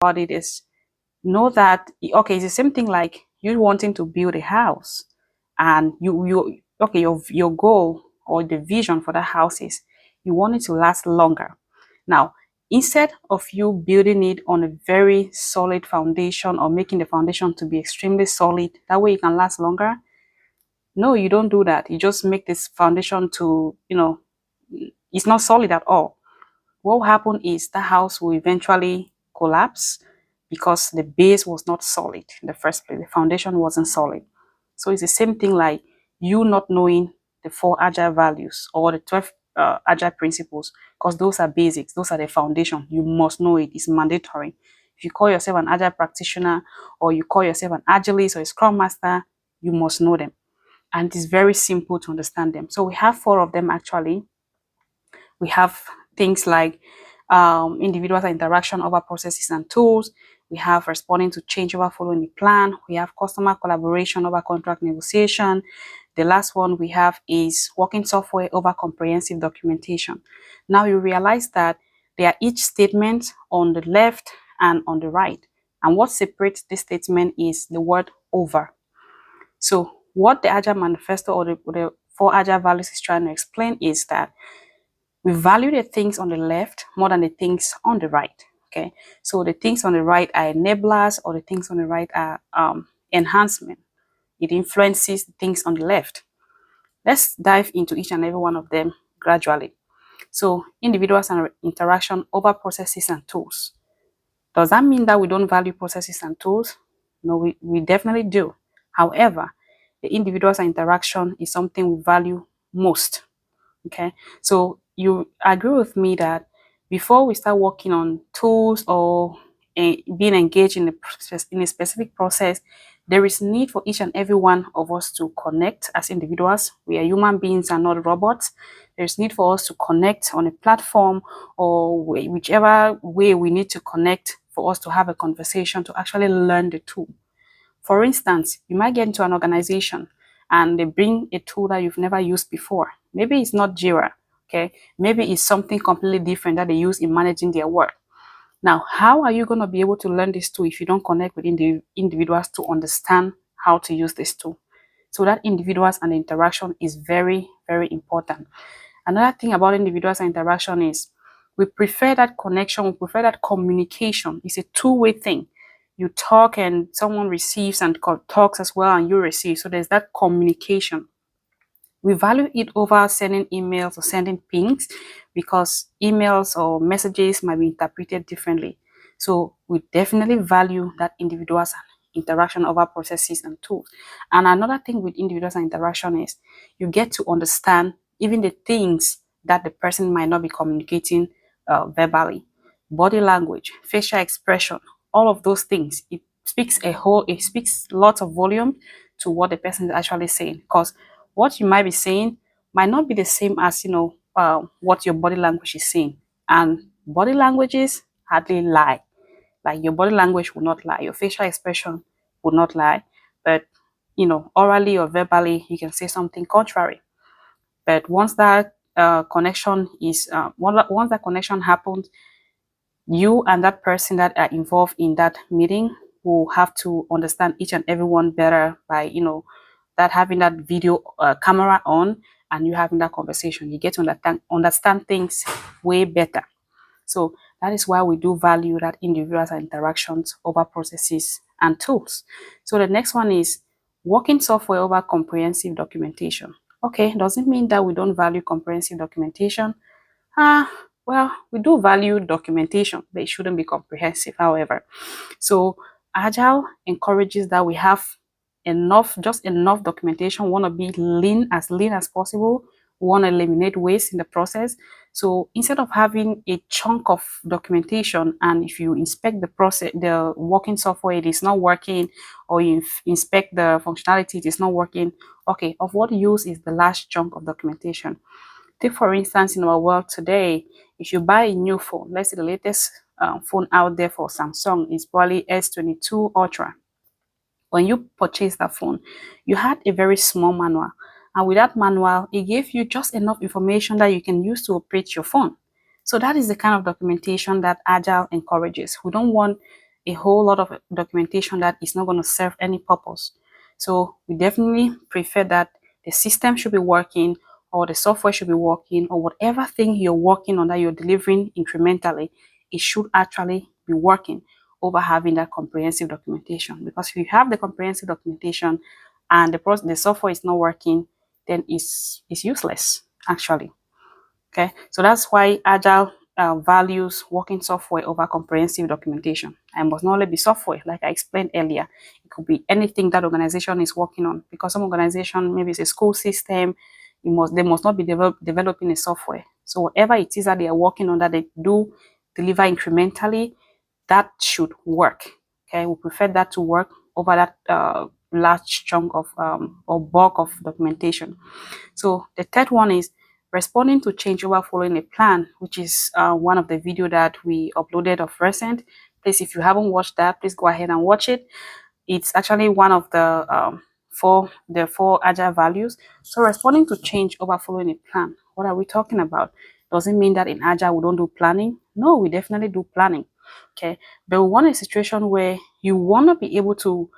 about it is know that, okay, it's the same thing like you wanting to build a house, and okay, your goal or the vision for that house is you want it to last longer. Now, instead of you building it on a very solid foundation or making the foundation to be extremely solid, that way it can last longer. No, you don't do that. You just make this foundation to, it's not solid at all. What will happen is the house will eventually collapse because the base was not solid in the first place. The foundation wasn't solid. So it's the same thing like you not knowing the 4 agile values or the 12 agile principles, because those are basics. Those are the foundation. You must know it. It's mandatory. If you call yourself an agile practitioner or you call yourself an agilist or a scrum master, you must know them. And it's very simple to understand them. So we have 4 of them actually. We have things like individual interaction over processes and tools. We have responding to change over following the plan. We have customer collaboration over contract negotiation. The last one we have is working software over comprehensive documentation. Now you realize that they are each statement on the left and on the right. And what separates this statement is the word over. So what the Agile Manifesto or the 4 Agile values is trying to explain is that we value the things on the left more than the things on the right. Okay, so the things on the right are enablers, or the things on the right are enhancement. It influences the things on the left. Let's dive into each and every one of them gradually. So individuals and interaction over processes and tools. Does that mean that we don't value processes and tools? No, we definitely do. However, the individuals and interaction is something we value most. Okay, so you agree with me that before we start working on tools or being engaged in a specific process, there is need for each and every one of us to connect as individuals. We are human beings and not robots. There's need for us to connect on a platform or whichever way we need to connect for us to have a conversation to actually learn the tool. For instance, you might get into an organization and they bring a tool that you've never used before. Maybe it's not Jira, okay? Maybe it's something completely different that they use in managing their work. Now, how are you going to be able to learn this tool if you don't connect with individuals to understand how to use this tool? So that individuals and interaction is very, very important. Another thing about individuals and interaction is we prefer that connection, we prefer that communication. It's a two-way thing. You talk and someone receives and talks as well and you receive. So there's that communication. We value it over sending emails or sending pings because emails or messages might be interpreted differently. So we definitely value that individuals and interaction over processes and tools. And another thing with individuals and interaction is you get to understand even the things that the person might not be communicating verbally. Body language, facial expression, all of those things. It speaks lots of volume to what the person is actually saying, because what you might be saying might not be the same as what your body language is saying. And body languages hardly lie. Like your body language will not lie, your facial expression will not lie, but orally or verbally you can say something contrary. But once that connection is once that connection happens, you and that person that are involved in that meeting will have to understand each and everyone better by that having that video camera on and you having that conversation. You get to understand things way better. So that is why we do value that individuals and interactions over processes and tools. So the next one is working software over comprehensive documentation. Okay, doesn't mean that we don't value comprehensive documentation. Well, we do value documentation, but it shouldn't be comprehensive, however. So Agile encourages that we have just enough documentation. We want to be lean as possible. We want to eliminate waste in the process. So instead of having a chunk of documentation, and if you inspect the working software, it is not working, or you inspect the functionality, it is not working. Okay, of what use is the last chunk of documentation? Take for instance, in our world today, if you buy a new phone, let's say the latest phone out there for Samsung is probably S22 Ultra. When you purchase that phone, you had a very small manual. And with that manual, it gave you just enough information that you can use to operate your phone. So that is the kind of documentation that Agile encourages. We don't want a whole lot of documentation that is not going to serve any purpose. So we definitely prefer that the system should be working, or the software should be working, or whatever thing you're working on that you're delivering incrementally, it should actually be working over having that comprehensive documentation. Because if you have the comprehensive documentation and the software is not working, then it's useless actually. Okay, so that's why Agile values working software over comprehensive documentation. And must not only be software, like I explained earlier. It could be anything that organization is working on. Because some organization, maybe it's a school system, they must not be developing a software. So whatever it is that they are working on that they do deliver incrementally, that should work. Okay, we prefer that to work over that large chunk of or bulk of documentation. So the third one is responding to change over following a plan, which is one of the video that we uploaded of recent. Please, if you haven't watched that, please go ahead and watch it. It's actually one of the four agile values. So responding to change over following a plan. What are we talking about? Does it mean that in agile we don't do planning? No, we definitely do planning. Okay, but we want a situation where you want to be able to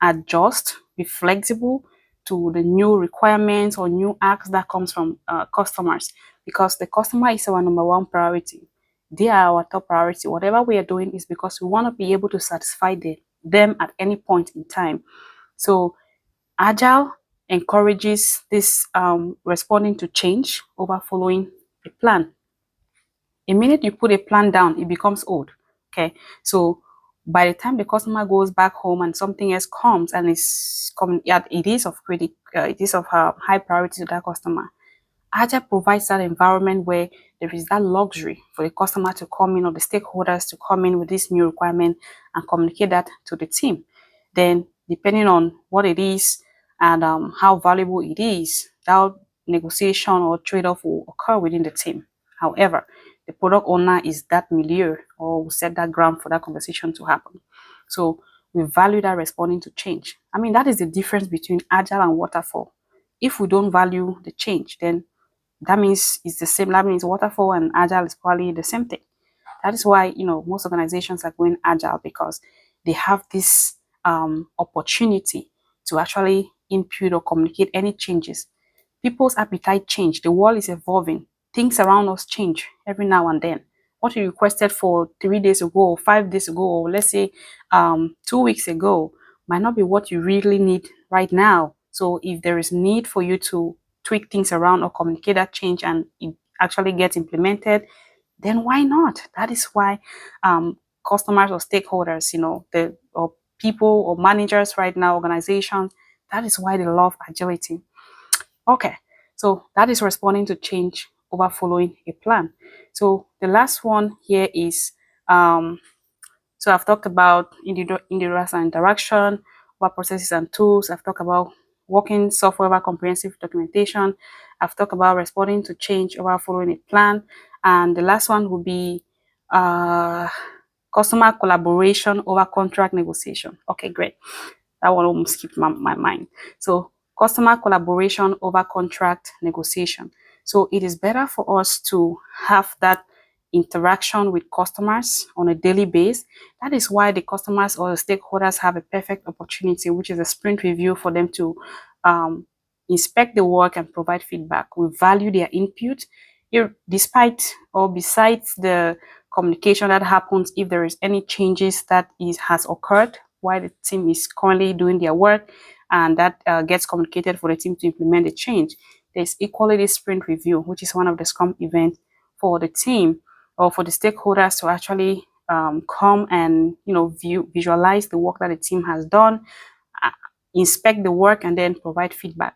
adjust, be flexible to the new requirements or new acts that comes from customers, because the customer is our number one priority. They are our top priority. Whatever we are doing is because we want to be able to satisfy them at any point in time. So Agile encourages this responding to change over following a plan. The minute you put a plan down, it becomes old. Okay, so by the time the customer goes back home and something else comes and is coming, yeah, it is of high priority to that customer. Agile provides that environment where there is that luxury for the customer to come in, or the stakeholders to come in with this new requirement and communicate that to the team. Then, depending on what it is and how valuable it is, that negotiation or trade-off will occur within the team. However, the product owner is that milieu, or will set that ground for that conversation to happen. So we value that responding to change. I mean, that is the difference between agile and waterfall. If we don't value the change, then that means it's the same. That means waterfall and agile is probably the same thing. That is why, most organizations are going agile, because they have this opportunity to actually impute or communicate any changes. People's appetite change. The world is evolving. Things around us change every now and then. What you requested for 3 days ago, or 5 days ago, or let's say 2 weeks ago, might not be what you really need right now. So if there is need for you to tweak things around or communicate that change and it actually gets implemented, then why not? That is why customers or stakeholders, or people or managers right now, organizations, that is why they love agility. Okay, so that is responding to change over following a plan. So the last one here is so I've talked about individual and interaction, about processes and tools. I've talked about working software over comprehensive documentation. I've talked about responding to change over following a plan. And the last one will be customer collaboration over contract negotiation. Okay, great. That one almost skipped my mind. So customer collaboration over contract negotiation. So it is better for us to have that interaction with customers on a daily basis. That is why the customers or the stakeholders have a perfect opportunity, which is a sprint review, for them to inspect the work and provide feedback. We value their input, despite or besides the communication that happens if there is any changes that has occurred while the team is currently doing their work, and that gets communicated for the team to implement the change. There's equally this sprint review, which is one of the Scrum events for the team or for the stakeholders to actually come and visualize the work that the team has done, inspect the work, and then provide feedback.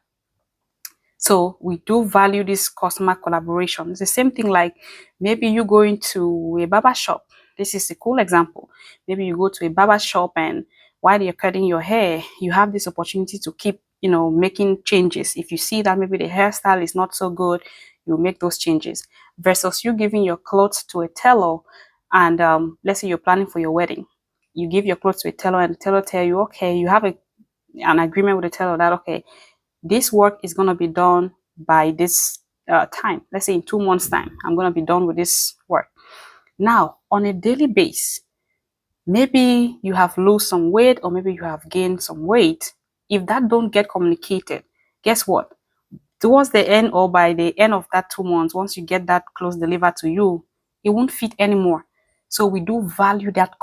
So we do value this customer collaboration. It's the same thing like maybe you going to a barber shop. This is a cool example. Maybe you go to a barber shop, and while you're cutting your hair, you have this opportunity to keep, making changes. If you see that maybe the hairstyle is not so good, you make those changes. Versus you giving your clothes to a tailor, and let's say you're planning for your wedding. You give your clothes to a tailor, and the tailor tell you, okay, you have an agreement with the tailor that, okay, this work is going to be done by this time. Let's say in 2 months' time, I'm going to be done with this work. Now, on a daily basis, maybe you have lost some weight or maybe you have gained some weight. If that don't get communicated, guess what? Towards the end or by the end of that 2 months, once you get that clothes delivered to you, it won't fit anymore. So we do value that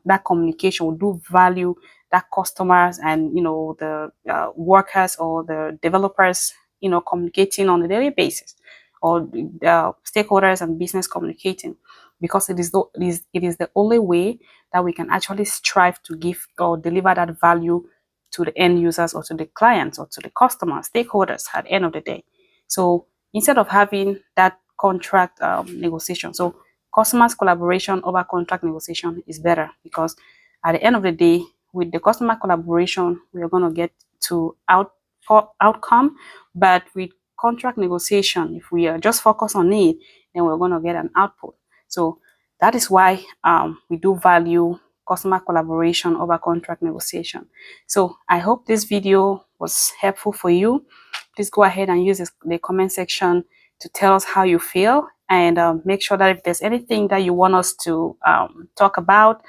that communication. We do value that customers and the workers or the developers communicating on a daily basis, or stakeholders and business communicating, because it is the only way that we can actually strive to give or deliver that value to the end users or to the clients or to the customers, stakeholders at the end of the day. So instead of having that contract negotiation, so customers collaboration over contract negotiation is better, because at the end of the day, with the customer collaboration, we are going to get to outcome. But with contract negotiation, if we are just focused on it, then we're going to get an output. So that is why we do value customer collaboration over contract negotiation. So I hope this video was helpful for you. Please go ahead and use the comment section to tell us how you feel, and make sure that if there's anything that you want us to talk about,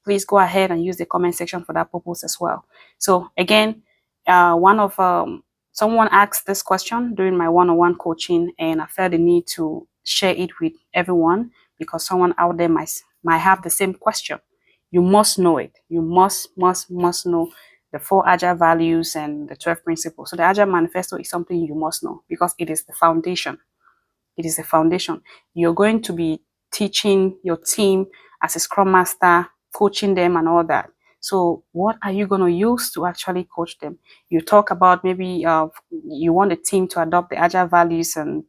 please go ahead and use the comment section for that purpose as well. So again, someone asked this question during my one-on-one coaching, and I felt the need to share it with everyone, because someone out there might have the same question. You must know it. You must know the 4 Agile values and the 12 principles. So the Agile Manifesto is something you must know, because it is the foundation. It is a foundation. You're going to be teaching your team as a Scrum Master, coaching them and all that. So what are you going to use to actually coach them? You talk about maybe you want the team to adopt the Agile values and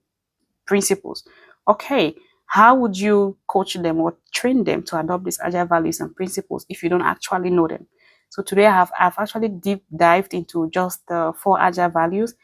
principles. Okay, how would you coach them or train them to adopt these Agile values and principles if you don't actually know them? So today I've actually deep dived into just the 4 Agile values.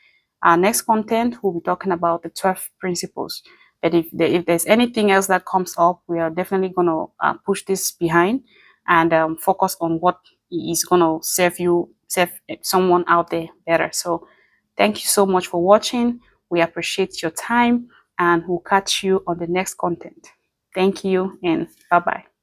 Our next content, we'll be talking about the 12 principles. But if there's anything else that comes up, we are definitely going to push this behind and focus on what is going to serve someone out there better. So thank you so much for watching. We appreciate your time, and we'll catch you on the next content. Thank you, and bye-bye.